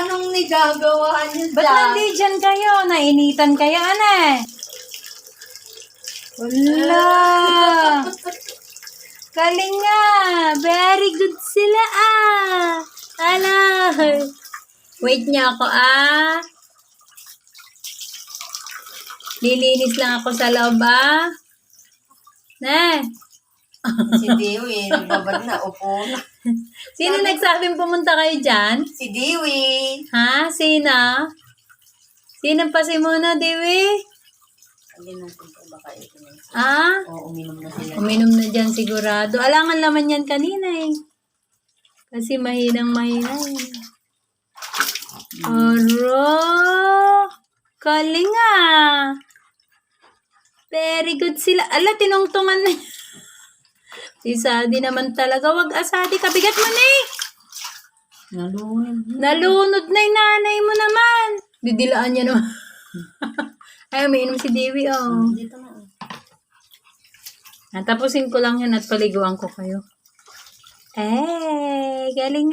anong nagagawa niyo dyan? Ba't nandiyan kayo? Nainitan kayo, ane? Wala. Galing nga. Very good sila, Ala. Wait niya ako, Lilinis lang ako sa loob, Ne. Si Dewey, nagbabad na, upo na. Sino nagsabing pumunta kayo dyan? Si Dewey. Ha? Sino? Sino pa si Muna, Dewi? Alin natin po baka ito na. O, uminom na sila. uminom na dyan sigurado. Alangan laman yan kanina Kasi mahinang-mahina Aro! Kaling Very good sila. Ala, tinungtungan na. Si Sadi naman talaga. Wag Sadi, kabigat mo na Nalunod na yung nanay mo naman. Didilaan niya naman. Ay, umiinom si Dewi, Dito na. Tapusin ko lang yan at paliguan ko kayo. Galing